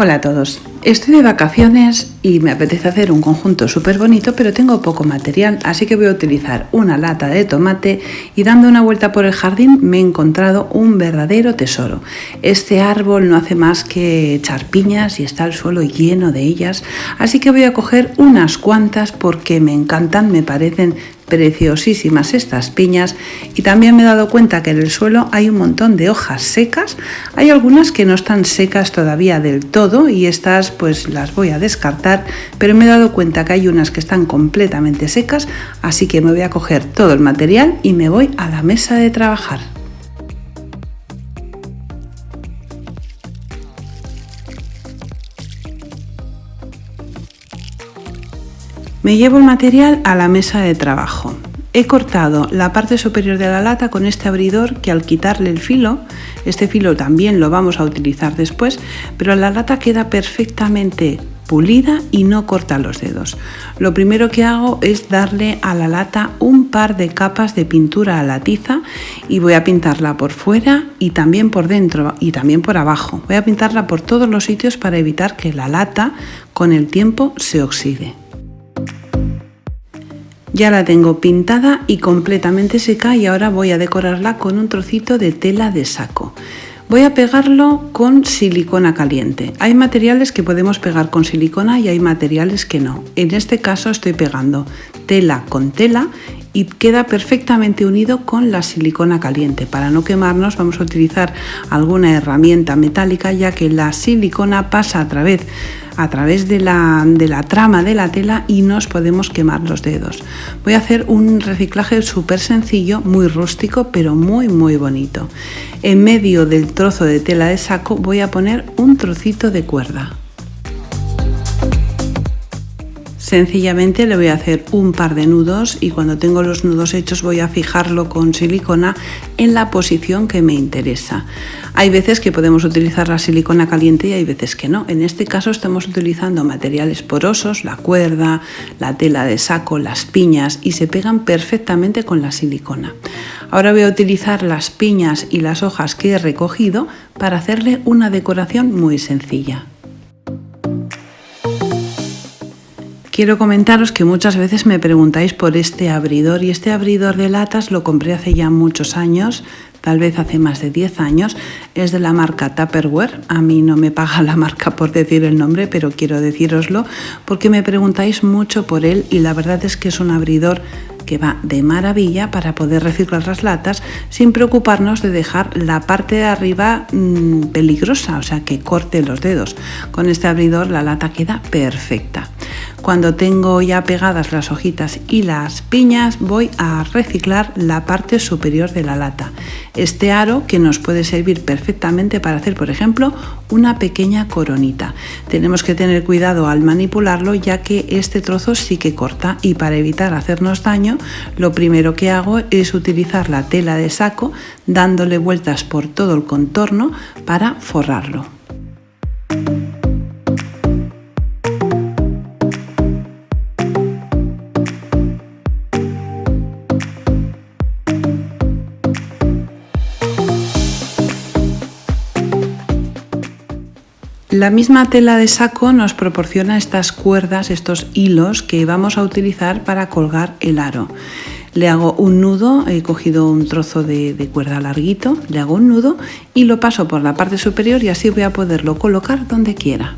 Hola a todos, estoy de vacaciones y me apetece hacer un conjunto súper bonito, pero tengo poco material, así que voy a utilizar una lata de tomate y dando una vuelta por el jardín me he encontrado un verdadero tesoro. Este árbol no hace más que echar piñas y está el suelo lleno de ellas, así que voy a coger unas cuantas porque me encantan, me parecen preciosísimas estas piñas y también me he dado cuenta que en el suelo hay un montón de hojas secas, hay algunas que no están secas todavía del todo y estas pues las voy a descartar, pero me he dado cuenta que hay unas que están completamente secas, así que me voy a coger todo el material y me voy a la mesa de trabajar. Me llevo el material a la mesa de trabajo. He cortado la parte superior de la lata con este abridor que al quitarle el filo, este filo también lo vamos a utilizar después, pero la lata queda perfectamente pulida y no corta los dedos. Lo primero que hago es darle a la lata un par de capas de pintura a la tiza y voy a pintarla por fuera y también por dentro y también por abajo. Voy a pintarla por todos los sitios para evitar que la lata con el tiempo se oxide. Ya la tengo pintada y completamente seca y ahora voy a decorarla con un trocito de tela de saco. Voy a pegarlo con silicona caliente. Hay materiales que podemos pegar con silicona y hay materiales que no. En este caso estoy pegando tela con tela y queda perfectamente unido con la silicona caliente. Para no quemarnos vamos a utilizar alguna herramienta metálica, ya que la silicona pasa a través de la trama de la tela y nos podemos quemar los dedos. Voy a hacer un reciclaje súper sencillo, muy rústico, pero muy bonito. En medio del trozo de tela de saco voy a poner un trocito de cuerda. Sencillamente le voy a hacer un par de nudos y cuando tengo los nudos hechos voy a fijarlo con silicona en la posición que me interesa. Hay veces que podemos utilizar la silicona caliente y hay veces que no. En este caso estamos utilizando materiales porosos, la cuerda, la tela de saco, las piñas y se pegan perfectamente con la silicona. Ahora voy a utilizar las piñas y las hojas que he recogido para hacerle una decoración muy sencilla. Quiero comentaros que muchas veces me preguntáis por este abridor y este abridor de latas lo compré hace ya muchos años, tal vez hace más de 10 años, es de la marca Tupperware. A mí no me paga la marca por decir el nombre, pero quiero decíroslo porque me preguntáis mucho por él y la verdad es que es un abridor que va de maravilla para poder reciclar las latas sin preocuparnos de dejar la parte de arriba peligrosa, o sea que corte los dedos. Con este abridor la lata queda perfecta. Cuando tengo ya pegadas las hojitas y las piñas voy a reciclar la parte superior de la lata. Este aro que nos puede servir perfectamente para hacer, por ejemplo, una pequeña coronita. Tenemos que tener cuidado al manipularlo ya que este trozo sí que corta y para evitar hacernos daño lo primero que hago es utilizar la tela de saco dándole vueltas por todo el contorno para forrarlo. La misma tela de saco nos proporciona estas cuerdas, estos hilos que vamos a utilizar para colgar el aro. Le hago un nudo, he cogido un trozo de cuerda larguito, le hago un nudo y lo paso por la parte superior y así voy a poderlo colocar donde quiera.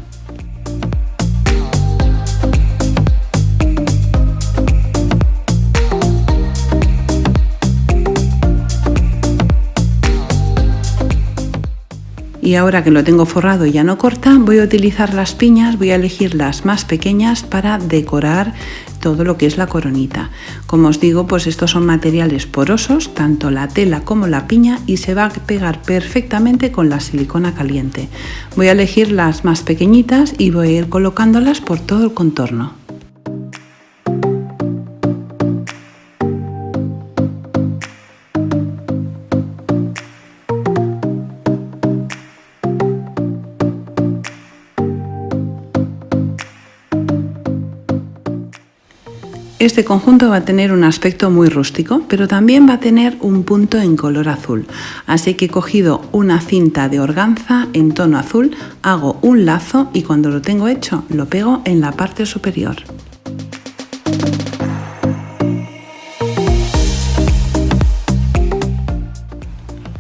Y ahora que lo tengo forrado y ya no corta, voy a utilizar las piñas, voy a elegir las más pequeñas para decorar todo lo que es la coronita. Como os digo, pues estos son materiales porosos, tanto la tela como la piña, y se va a pegar perfectamente con la silicona caliente. Voy a elegir las más pequeñitas y voy a ir colocándolas por todo el contorno. Este conjunto va a tener un aspecto muy rústico, pero también va a tener un punto en color azul. Así que he cogido una cinta de organza en tono azul, hago un lazo y cuando lo tengo hecho lo pego en la parte superior.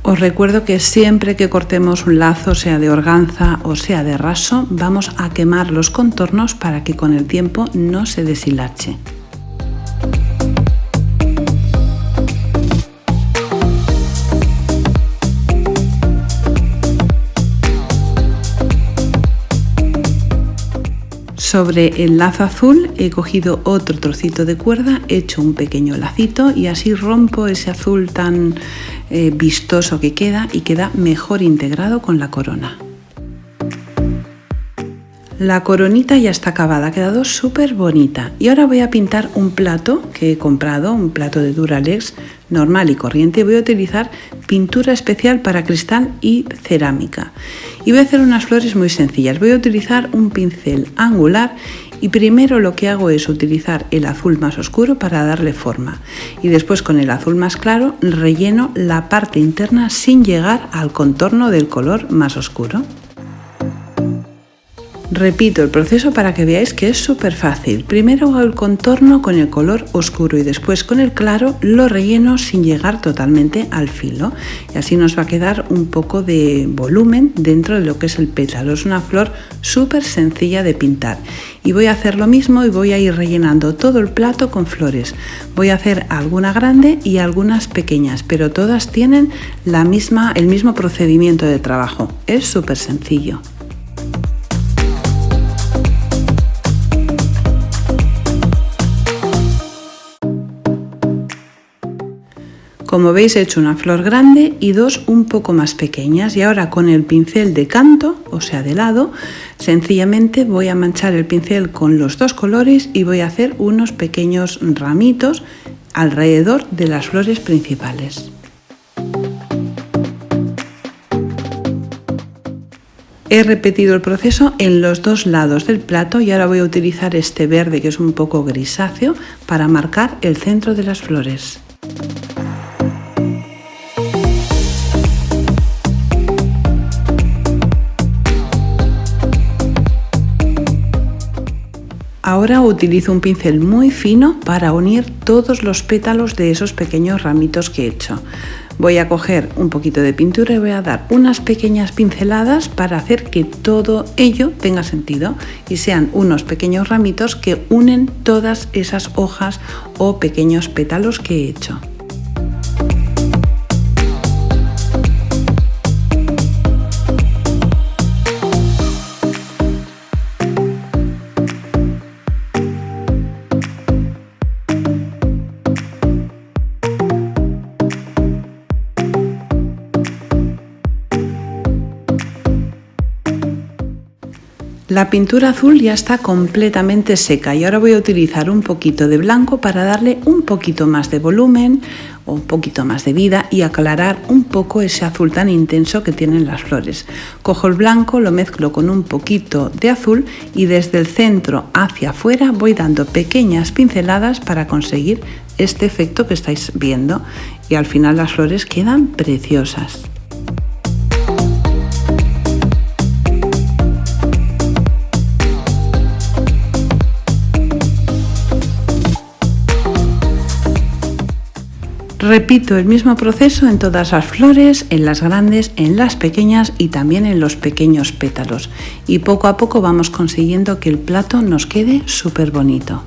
Os recuerdo que siempre que cortemos un lazo, sea de organza o sea de raso, vamos a quemar los contornos para que con el tiempo no se deshilache. Sobre el lazo azul he cogido otro trocito de cuerda, he hecho un pequeño lacito y así rompo ese azul tan vistoso que queda y queda mejor integrado con la corona. La coronita ya está acabada, ha quedado súper bonita y ahora voy a pintar un plato que he comprado, un plato de Duralex normal y corriente. Voy a utilizar pintura especial para cristal y cerámica y voy a hacer unas flores muy sencillas. Voy a utilizar un pincel angular y primero lo que hago es utilizar el azul más oscuro para darle forma y después con el azul más claro relleno la parte interna sin llegar al contorno del color más oscuro. Repito el proceso para que veáis que es súper fácil. Primero hago el contorno con el color oscuro y después con el claro lo relleno sin llegar totalmente al filo. Y así nos va a quedar un poco de volumen dentro de lo que es el pétalo. Es una flor súper sencilla de pintar. Y voy a hacer lo mismo y voy a ir rellenando todo el plato con flores. Voy a hacer alguna grande y algunas pequeñas, pero todas tienen el mismo procedimiento de trabajo. Es súper sencillo. Como veis he hecho una flor grande y dos un poco más pequeñas y ahora con el pincel de canto, o sea de lado, sencillamente voy a manchar el pincel con los dos colores y voy a hacer unos pequeños ramitos alrededor de las flores principales. He repetido el proceso en los dos lados del plato y ahora voy a utilizar este verde que es un poco grisáceo para marcar el centro de las flores. Ahora utilizo un pincel muy fino para unir todos los pétalos de esos pequeños ramitos que he hecho. Voy a coger un poquito de pintura y voy a dar unas pequeñas pinceladas para hacer que todo ello tenga sentido y sean unos pequeños ramitos que unen todas esas hojas o pequeños pétalos que he hecho. La pintura azul ya está completamente seca y ahora voy a utilizar un poquito de blanco para darle un poquito más de volumen o un poquito más de vida y aclarar un poco ese azul tan intenso que tienen las flores. Cojo el blanco, lo mezclo con un poquito de azul y desde el centro hacia afuera voy dando pequeñas pinceladas para conseguir este efecto que estáis viendo y al final las flores quedan preciosas. Repito el mismo proceso en todas las flores, en las grandes, en las pequeñas y también en los pequeños pétalos. Y poco a poco vamos consiguiendo que el plato nos quede súper bonito.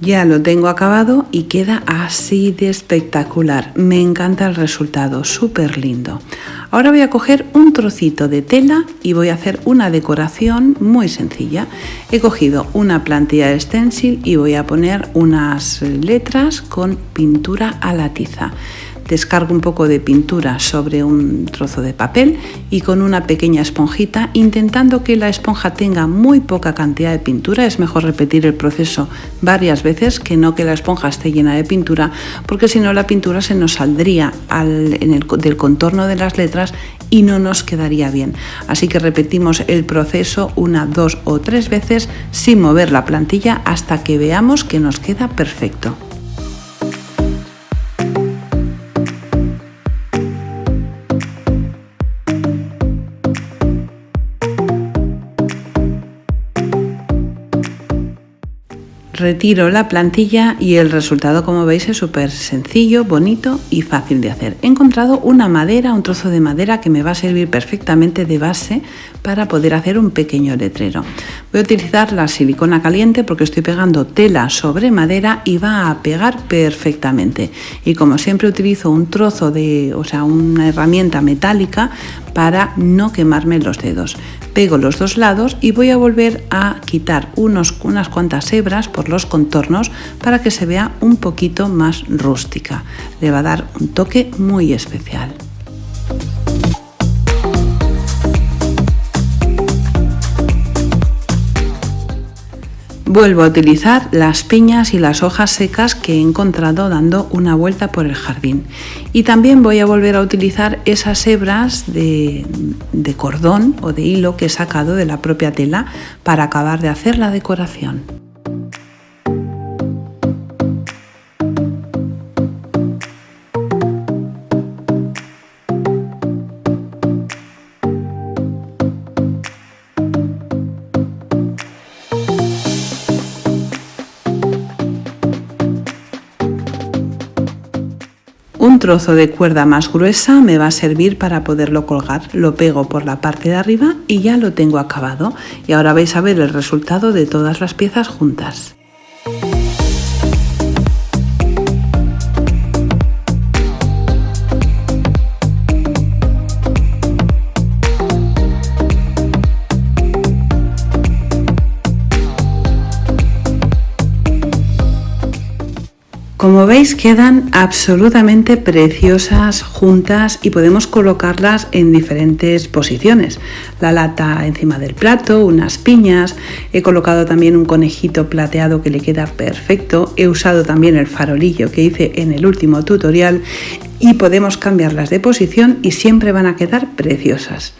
Ya lo tengo acabado y queda así de espectacular. Me encanta el resultado, súper lindo. Ahora voy a coger un trocito de tela y voy a hacer una decoración muy sencilla. He cogido una plantilla de stencil y voy a poner unas letras con pintura a la tiza. descargo un poco de pintura sobre un trozo de papel y con una pequeña esponjita, intentando que la esponja tenga muy poca cantidad de pintura. Es mejor repetir el proceso varias veces que no que la esponja esté llena de pintura, porque si no la pintura se nos saldría del contorno de las letras y no nos quedaría bien. Así que repetimos el proceso 1, 2 o 3 veces sin mover la plantilla hasta que veamos que nos queda perfecto. Retiro la plantilla y el resultado, como veis, es súper sencillo, bonito y fácil de hacer. He encontrado una madera, un trozo de madera que me va a servir perfectamente de base para poder hacer un pequeño letrero. Voy a utilizar la silicona caliente porque estoy pegando tela sobre madera y va a pegar perfectamente. Y como siempre utilizo un trozo una herramienta metálica para no quemarme los dedos. Pego los dos lados y voy a volver a quitar unas cuantas hebras por los contornos para que se vea un poquito más rústica. Le va a dar un toque muy especial. Vuelvo a utilizar las piñas y las hojas secas que he encontrado dando una vuelta por el jardín. Y también voy a volver a utilizar esas hebras de cordón o de hilo que he sacado de la propia tela para acabar de hacer la decoración. Un trozo de cuerda más gruesa me va a servir para poderlo colgar. Lo pego por la parte de arriba y ya lo tengo acabado. Y ahora vais a ver el resultado de todas las piezas juntas. Como veis, quedan absolutamente preciosas juntas y podemos colocarlas en diferentes posiciones. La lata encima del plato, unas piñas, he colocado también un conejito plateado que le queda perfecto, he usado también el farolillo que hice en el último tutorial y podemos cambiarlas de posición y siempre van a quedar preciosas.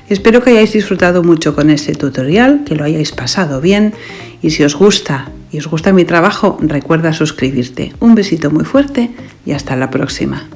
Espero que hayáis disfrutado mucho con este tutorial, que lo hayáis pasado bien y si os gusta mi trabajo, recuerda suscribirte. Un besito muy fuerte y hasta la próxima.